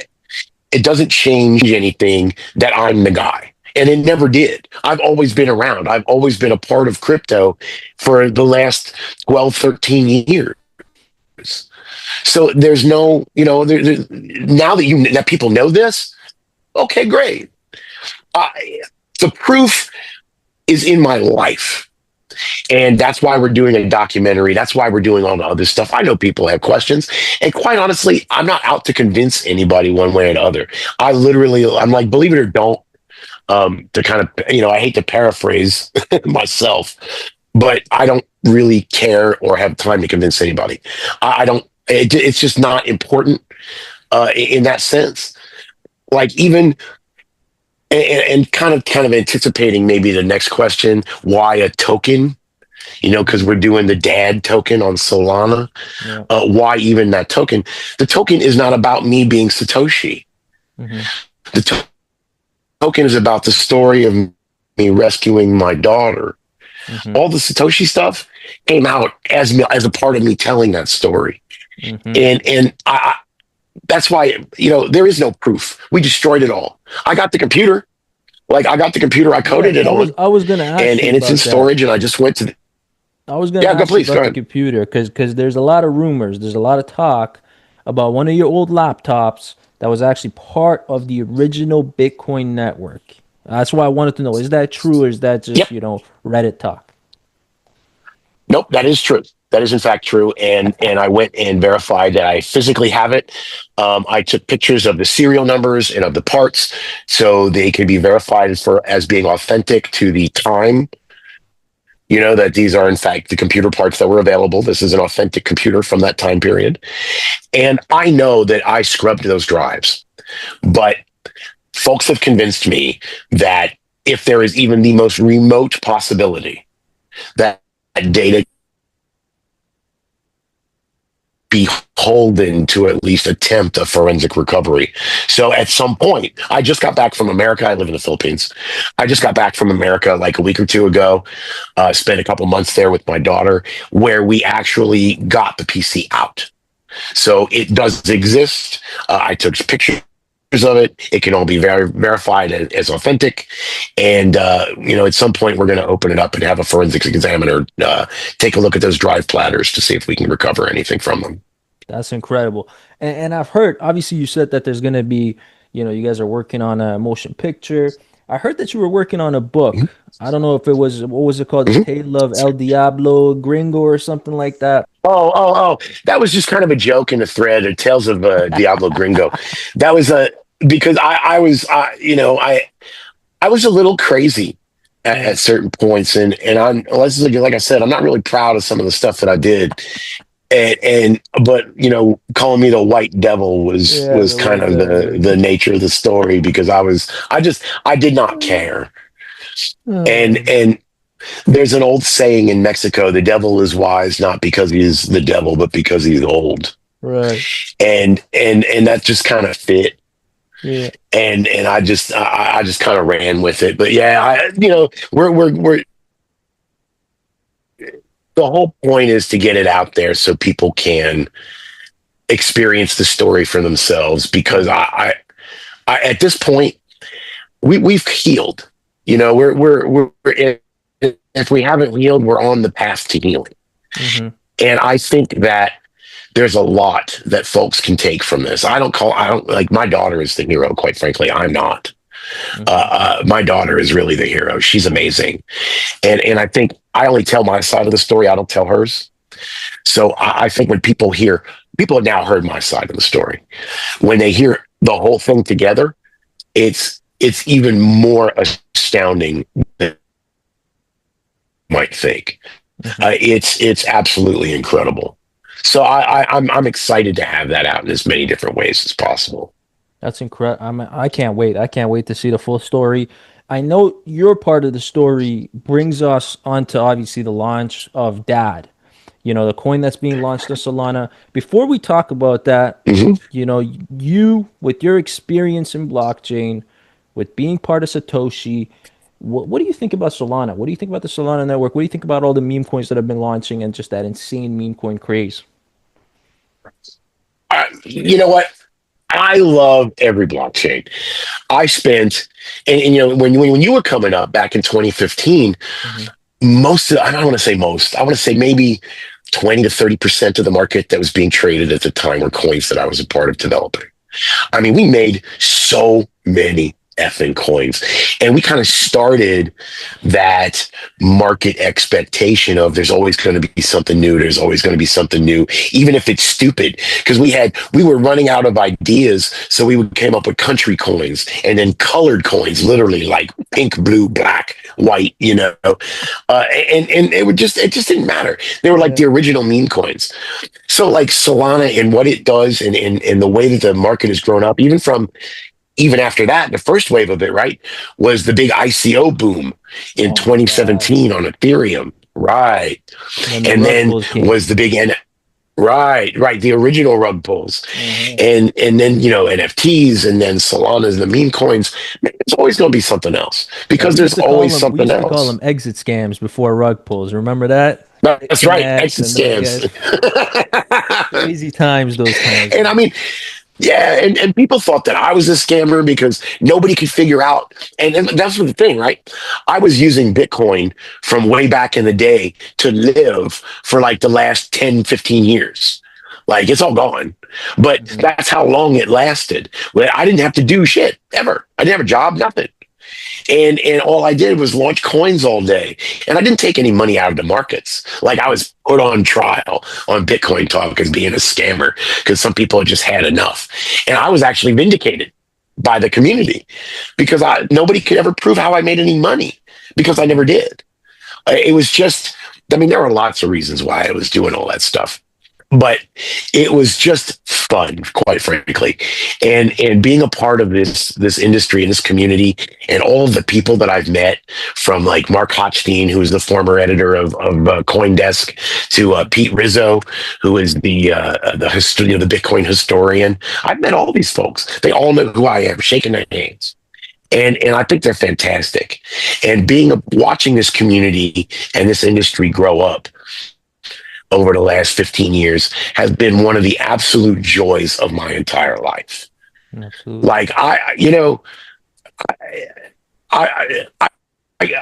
It doesn't change anything that I'm the guy. And it never did. I've always been around. I've always been a part of crypto for the last 12, 13 years. So there's no, now that people know this, okay, great. The proof is in my life. And that's why we're doing a documentary. That's why we're doing all the other stuff. I know people have questions. And quite honestly, I'm not out to convince anybody one way or the other. I'm like, believe it or don't, to kind of, I hate to paraphrase myself, but I don't really care or have time to convince anybody. I don't, it's just not important in that sense. Like even, and kind of anticipating maybe the next question, why a token? Because we're doing the dad token on Solana. Yeah. Why even that token? The token is not about me being Satoshi. Hmm. The token is about the story of me rescuing my daughter. Hmm. All the Satoshi stuff came out as a part of me telling that story, Hmm. and that's why there is no proof. We destroyed it all. I got the computer, I Yeah, coded it on, I was gonna ask and you it's in about that. storage. And I just went to I was gonna yeah. Go ask you please go about the ahead. computer because there's a lot of rumors, there's a lot of talk about one of your old laptops that was actually part of the original Bitcoin network. That's why I wanted to know, is that true or is that just, Yep. Reddit talk? Nope, that is true. That is in fact true, and I went and verified that I physically have it. I took pictures of the serial numbers and of the parts, so they can be verified as being authentic to the time. That these are in fact the computer parts that were available. This is an authentic computer from that time period, and I know that I scrubbed those drives, but folks have convinced me that if there is even the most remote possibility that data beholden to at least attempt a forensic recovery. So at some point, I just got back from America. I live in the Philippines. I just got back from America like a week or two ago. Spent a couple months there with my daughter, where we actually got the PC out. So it does exist. I took pictures of it. It can all be verified as authentic. And, at some point, we're going to open it up and have a forensics examiner take a look at those drive platters to see if we can recover anything from them. That's incredible. And I've heard, obviously, you said that there's going to be, you guys are working on a motion picture. I heard that you were working on a book. I don't know if it was, what was it called? The Mm-hmm. Tale of El Diablo Gringo or something like that. Oh! That was just kind of a joke in a thread, or Tales of Diablo Gringo. That was because I was a little crazy at Mm, certain points, and like I said, I'm not really proud of some of the stuff that I did, but calling me the White Devil was yeah, was the kind White of Devil. the nature of the story, because I did not care, and Oh, and there's an old saying in Mexico: the devil is wise not because he's the devil, but because he's old. right. And that just kind of fit. Yeah. And I just kind of ran with it. But yeah, we're the whole point is to get it out there so people can experience the story for themselves. Because Mm, I at this point, we've healed. We're if we haven't healed, we're on the path to healing. mm-hmm, And I think that there's a lot that folks can take from this. I don't like, my daughter is the hero, quite frankly. I'm not. mm-hmm. My daughter is really the hero. She's amazing. And I think I only tell my side of the story. I don't tell hers. So I think when people have now heard my side of the story. When they hear the whole thing together, it's even more astounding than you might think. Mm-hmm. It's absolutely incredible. So I'm excited to have that out in as many different ways as possible. That's incredible. I can't wait. I can't wait to see the full story. I know your part of the story brings us onto obviously the launch of DAD, the coin that's being launched in Solana. Before we talk about that, Hmm. you with your experience in blockchain, with being part of Satoshi, what do you think about Solana? What do you think about the Solana network? What do you think about all the meme coins that have been launching and just that insane meme coin craze? You know what? I love every blockchain. I spent, and when you were coming up back in 2015, Hmm. I don't want to say most, I want to say maybe 20 to 30% of the market that was being traded at the time were coins that I was a part of developing. I mean, we made so many effing coins, and we kind of started that market expectation of there's always going to be something new. There's always going to be something new, even if it's stupid, because we were running out of ideas. So we came up with country coins, and then colored coins, literally like pink, blue, black, white, and it just didn't matter. They were like Yeah. the original meme coins. So like Solana and what it does, and the way that the market has grown up, even after that, the first wave of it, right, was the big ICO boom in Oh my God. 2017 on Ethereum, right? When the And rug then pulls came. was the big right, the original rug pulls, Uh-huh. and then NFTs, and then Solana's the meme coins. It's always going to be something else, Yeah, because we used there's to call always them we something used to call them else. exit scams before rug pulls. Remember that? That's right, Knickknacks exit and those scams. guys. Crazy times, those times, And I man. mean, yeah, and people thought that I was a scammer because nobody could figure out. And that's the thing, right? I was using Bitcoin from way back in the day to live for like the last 10, 15 years. Like, it's all gone. But Mhm. that's how long it lasted. Well, I didn't have to do shit ever. I didn't have a job, nothing. And all I did was launch coins all day. And I didn't take any money out of the markets. Like, I was put on trial on Bitcoin Talk as being a scammer, because some people had just had enough. And I was actually vindicated by the community, because nobody could ever prove how I made any money, because I never did. It was just, I mean, there were lots of reasons why I was doing all that stuff. but it was just fun, quite frankly. And being a part of this industry and this community, and all of the people that I've met, from like Mark Hochstein, who is the former editor of CoinDesk, to Pete Rizzo, who is the Bitcoin historian. I've met all these folks. They all know who I am, shaking their hands. And I think they're fantastic. And watching this community and this industry grow up over the last 15 years has been one of the absolute joys of my entire life. Absolutely. Like I, I,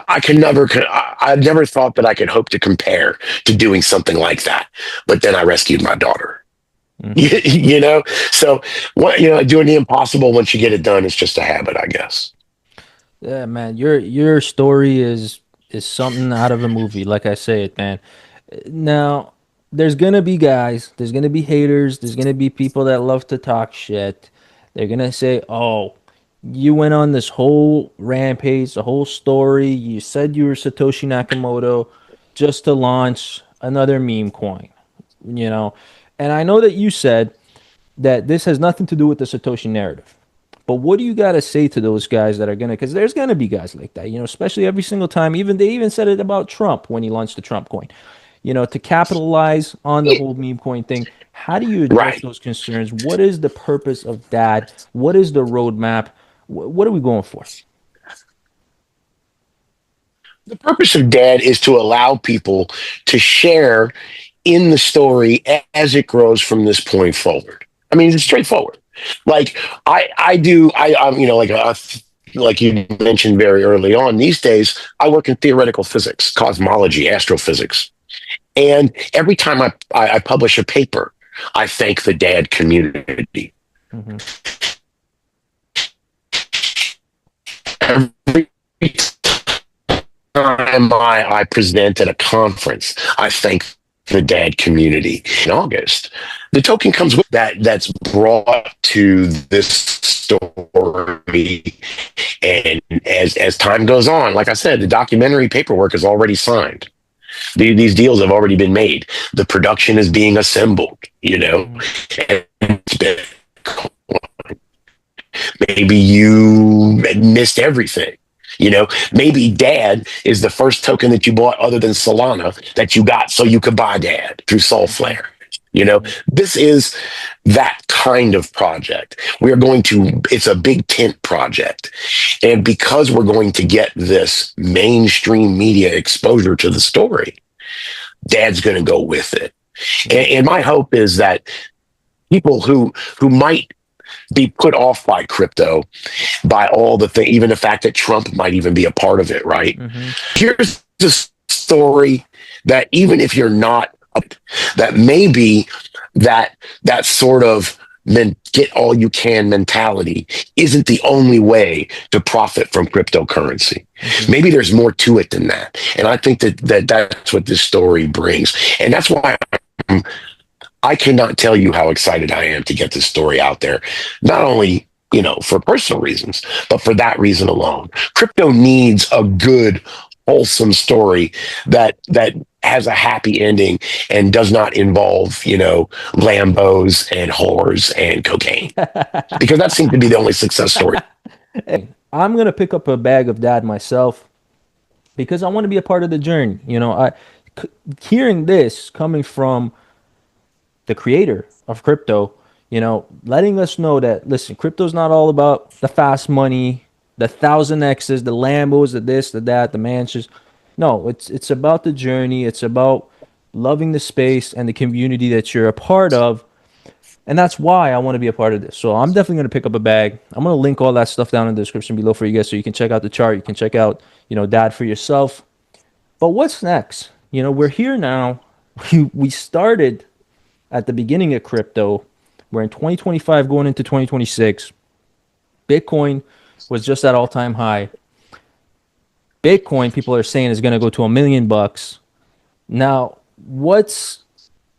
I can never, I never thought that I could hope to compare to doing something like that. But then I rescued my daughter, Hmm. So what, doing the impossible once you get it done is just a habit, I guess. Yeah, man, your story is something out of a movie, like I said, man. Now, there's gonna be guys, there's gonna be haters, there's gonna be people that love to talk shit. They're gonna say, "Oh, you went on this whole rampage, the whole story. You said you were Satoshi Nakamoto just to launch another meme coin." You know, and I know that you said that this has nothing to do with the Satoshi narrative. But what do you got to say to those guys that are gonna? Because there's gonna be guys like that, especially every single time. Even they even said it about Trump when he launched the Trump coin. To capitalize on the whole meme coin thing. How do you address Right. those concerns? What is the purpose of that? What is the roadmap? What are we going for? The purpose of Dad is to allow people to share in the story as it grows from this point forward. I mean, it's straightforward. Like I'm like you mentioned very early on. These days, I work in theoretical physics, cosmology, astrophysics, and every time I publish a paper, I thank the Dad community. Hmm. Every time I present at a conference, I thank the Dad community. In August, the token comes with that's brought to this story. And as time goes on, like I said, the documentary paperwork is already signed. These deals have already been made. The production is being assembled, Hmm. and maybe you missed everything. Maybe Dad is the first token that you bought other than Solana that you got so you could buy Dad through Hmm. Soulflare. This is that kind of project. It's a big tent project. And because we're going to get this mainstream media exposure to the story, Dad's going to go with it. Hmm. And my hope is that people who might be put off by crypto, by all the thing, even the fact that Trump might even be a part of it, right? Hmm. Here's the story that even if you're not, that maybe that sort of get all you can mentality isn't the only way to profit from cryptocurrency. Hmm. Maybe there's more to it than that. And I think that's what this story brings. And that's why I cannot tell you how excited I am to get this story out there. Not only, for personal reasons, but for that reason alone. Crypto needs a good, wholesome story that has a happy ending and does not involve, Lambos and whores and cocaine. Because that seems to be the only success story. Hey, I'm gonna pick up a bag of that myself because I want to be a part of the journey. Hearing this coming from the creator of crypto, letting us know that, listen, crypto's not all about the fast money, the 1,000x's, the Lambos, the this, the that, the mansions. No, it's about the journey. It's about loving the space and the community that you're a part of. And that's why I want to be a part of this. So I'm definitely going to pick up a bag. I'm going to link all that stuff down in the description below for you guys so you can check out the chart. You can check out, Dad for yourself. But what's next? We're here now. We started at the beginning of crypto. We're in 2025 going into 2026. Bitcoin was just at all-time high. Bitcoin, people are saying, is going to go to $1 million. Now, what's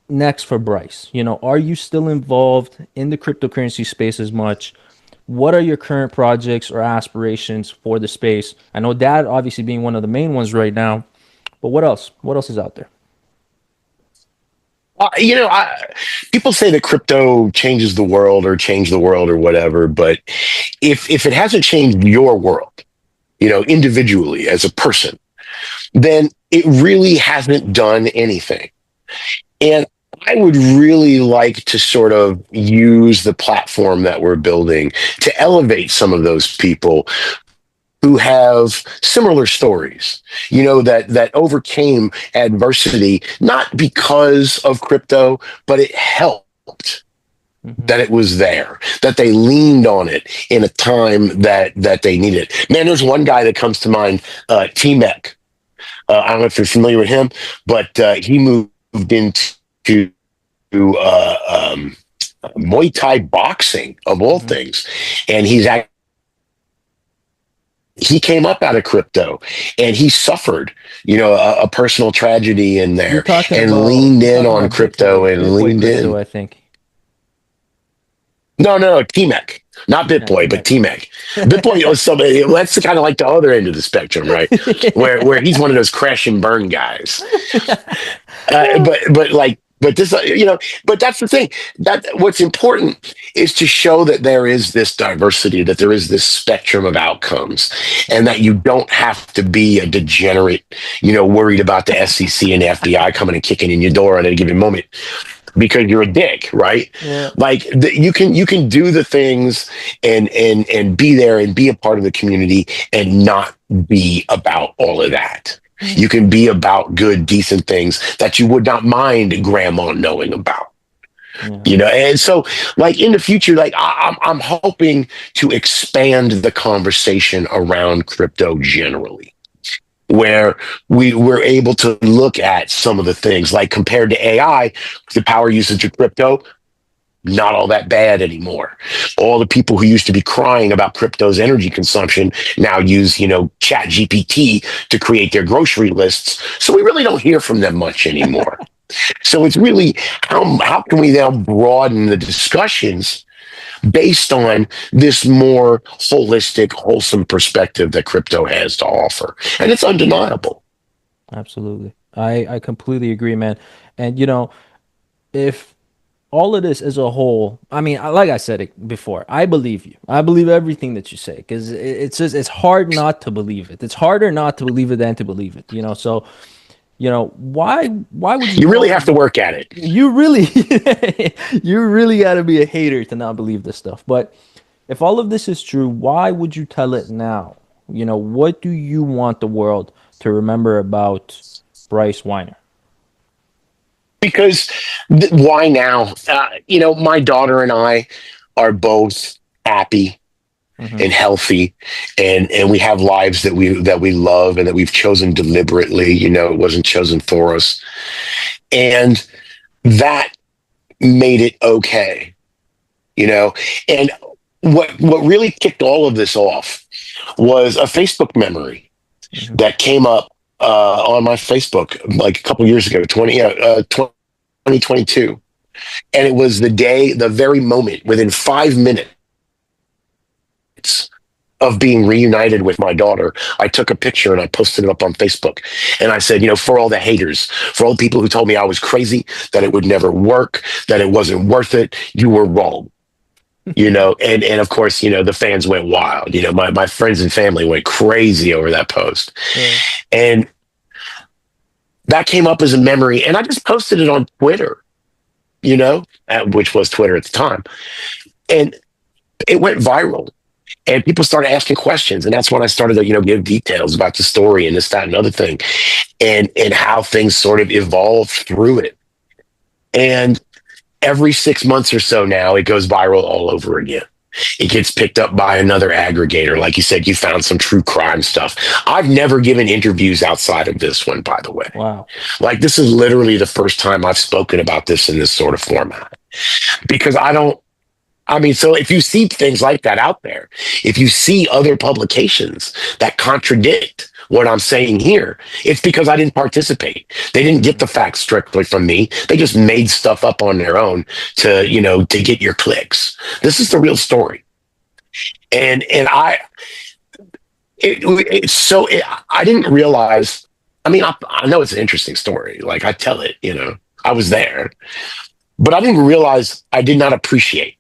next for Bryce? Are you still involved in the cryptocurrency space as much? What are your current projects or aspirations for the space? I know Dad obviously being one of the main ones right now, but what else? What else is out there? People say that crypto changes the world or changed the world or whatever, but if it hasn't changed your world, individually as a person, then it really hasn't done anything. And I would really like to sort of use the platform that we're building to elevate some of those people who have similar stories, that overcame adversity, not because of crypto, but it helped, Hmm. that it was there, that they leaned on it in a time that they needed. Man, there's one guy that comes to mind, T-Mech. I don't know if you're familiar with him, but he moved into Muay Thai boxing of all Hmm. things, and he came up out of crypto, and he suffered, a personal tragedy in You're there, talking and about leaned you're in talking on about crypto BitBoy, and BitBoy leaned crypto, in. I think. No, T-Mech, not Yeah, BitBoy, but T-Mac. T-Mech. BitBoy was somebody. Well, that's kind of like the other end of the spectrum, right? Where he's one of those crash and burn guys. But this, but that's the thing. That what's important is to show that there is this diversity, that there is this spectrum of outcomes, and that you don't have to be a degenerate, worried about the SEC and the FBI coming and kicking in your door at any given moment because you're a dick, right? Yeah. Like you can do the things and be there and be a part of the community and not be about all of that. You can be about good, decent things that you would not mind grandma knowing about. Yeah. And so, like, in the future, like, I'm hoping to expand the conversation around crypto generally, where we're able to look at some of the things, like, compared to AI, the power usage of crypto, not all that bad anymore. All the people who used to be crying about crypto's energy consumption now use, chat GPT to create their grocery lists. So we really don't hear from them much anymore. So it's really, how can we now broaden the discussions based on this more holistic, wholesome perspective that crypto has to offer? And it's undeniable. Absolutely. I completely agree, man. And if all of this as a whole, I mean, like I said it before, I believe you. I believe everything that you say because it's just it's hard not to believe it. It's harder not to believe it than to believe it. So why would you You really want have to work at it. you really you really got to be a hater to not believe this stuff. But if all of this is true, why would you tell it now? What do you want the world to remember about Bryce Weiner? Because why now? My daughter and I are both happy Hmm. and healthy, and we have lives that we love and that we've chosen deliberately. It wasn't chosen for us, and that made it okay. You know, and what really kicked all of this off was a Facebook memory Hmm. that came up on my Facebook like a couple years ago, 2022. And it was the very moment, within 5 minutes of being reunited with my daughter, I took a picture and I posted it up on Facebook. And I said, for all the haters, for all the people who told me I was crazy, that it would never work, that it wasn't worth it, you were wrong. And of course, the fans went wild. My friends and family went crazy over that post. Yeah. And that came up as a memory. And I just posted it on Twitter, which was Twitter at the time. And it went viral. And people started asking questions. And that's when I started to, give details about the story and this, that, and other thing. And how things sort of evolved through it. And every 6 months or so now, it goes viral all over again. It gets picked up by another aggregator. Like you said, you found some true crime stuff. I've never given interviews outside of this one, by the way. Wow. Like, this is literally the first time I've spoken about this in this sort of format, because so if you see things like that out there, if you see other publications that contradict what I'm saying here, it's because I didn't participate. They didn't get Hmm. the facts strictly from me. They just made stuff up on their own to get your clicks. This is the real story. And I didn't realize. I mean, I know it's an interesting story. Like, I tell it. I was there, but I didn't realize, I did not appreciate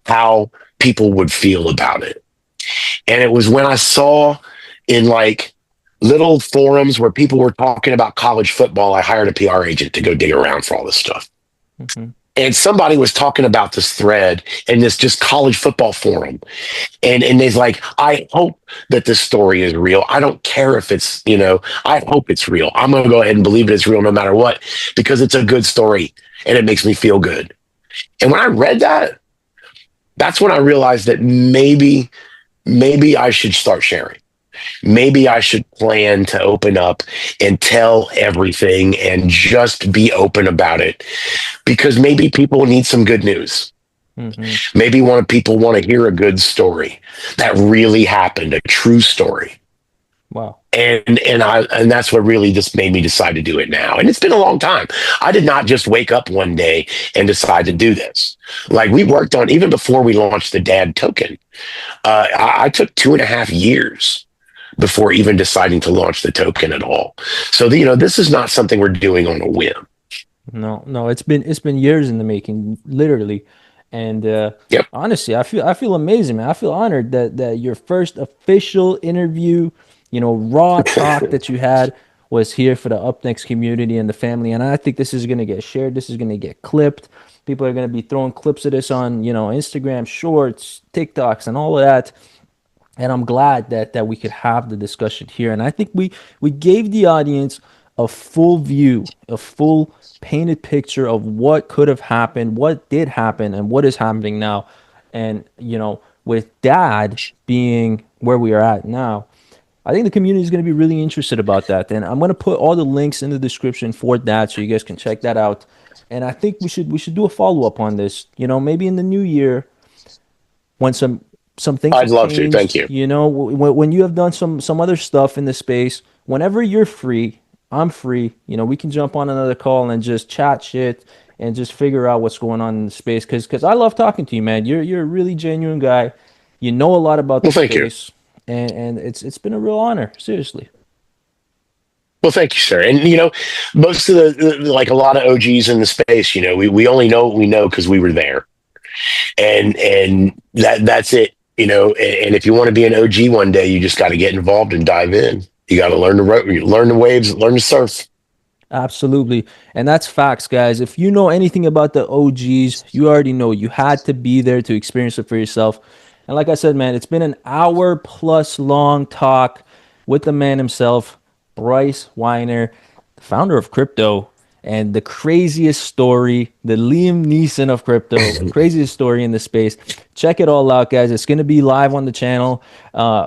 how people would feel about it. And it was when I saw in like little forums where people were talking about college football, I hired a PR agent to go dig around for all this stuff. Hmm. And somebody was talking about this thread in this just college football forum. And they's like, I hope that this story is real. I don't care if it's, I hope it's real. I'm going to go ahead and believe it's real no matter what, because it's a good story and it makes me feel good. And when I read that, that's when I realized that maybe I should start sharing. Maybe I should plan to open up and tell everything and just be open about it, because maybe people need some good news. Hmm. Maybe people want to hear a good story that really happened, a true story. Wow. And that's what really just made me decide to do it now. And it's been a long time. I did not just wake up one day and decide to do this. Like, we worked on, even before we launched the Dad token. I took 2.5 years before even deciding to launch the token at all. So this is not something we're doing on a whim. No, no, it's been years in the making, literally. And Yep. honestly, I feel amazing, man. I feel honored that your first official interview, raw talk that you had was here for the Upnext community and the family. And I think this is gonna get shared. This is gonna get clipped. People are gonna be throwing clips of this on, Instagram Shorts, TikToks, and all of that. And I'm glad that we could have the discussion here. And I think we gave the audience a full view, a full painted picture of what could have happened, what did happen, and what is happening now. And with Dad being where we are at now, I think the community is going to be really interested about that. And I'm going to put all the links in the description for that so you guys can check that out. And I think we should do a follow up on this. Maybe in the new year, when some things I'd have love to. Thank changed, you. when you have done some other stuff in the space, whenever you're free, I'm free. We can jump on another call and just chat shit and just figure out what's going on in the space. Because I love talking to you, man. You're a really genuine guy. You know a lot about Well, the thank you. space, and it's been a real honor. Seriously. Well, thank you, sir. And most of like a lot of OGs in the space, we only know what we know because we were there, and that's it. And if you want to be an OG one day, you just got to get involved and dive in. You got to learn the waves, learn to surf. Absolutely. And that's facts, guys. If you know anything about the OGs, you already know you had to be there to experience it for yourself. And like I said, man, it's been an hour plus long talk with the man himself, Bryce Weiner, the founder of crypto, and the craziest story, the Liam Neeson of crypto, craziest story in the space. Check it all out, guys. It's going to be live on the channel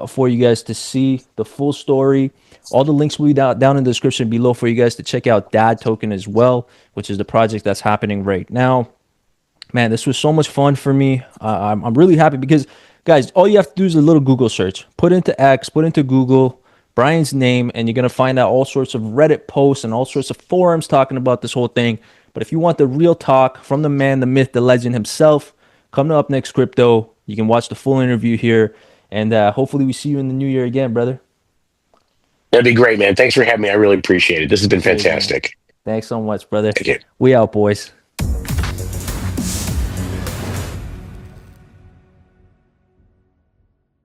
for you guys to see the full story. All the links will be down in the description below for you guys to check out Dad Token as well, which is the project that's happening right now. Man, this was so much fun for me. I'm really happy because, guys, all you have to do is a little Google search. Put into X, put into Google Brian's name, and you're going to find out all sorts of Reddit posts and all sorts of forums talking about this whole thing. But if you want the real talk from the man, the myth, the legend himself, come to Upnext Crypto. You can watch the full interview here. And hopefully we see you in the new year again, brother. That'd be great, man. Thanks for having me. I really appreciate it. This has been Cheers, man. fantastic. Thanks so much, brother. Thank you. We out, boys.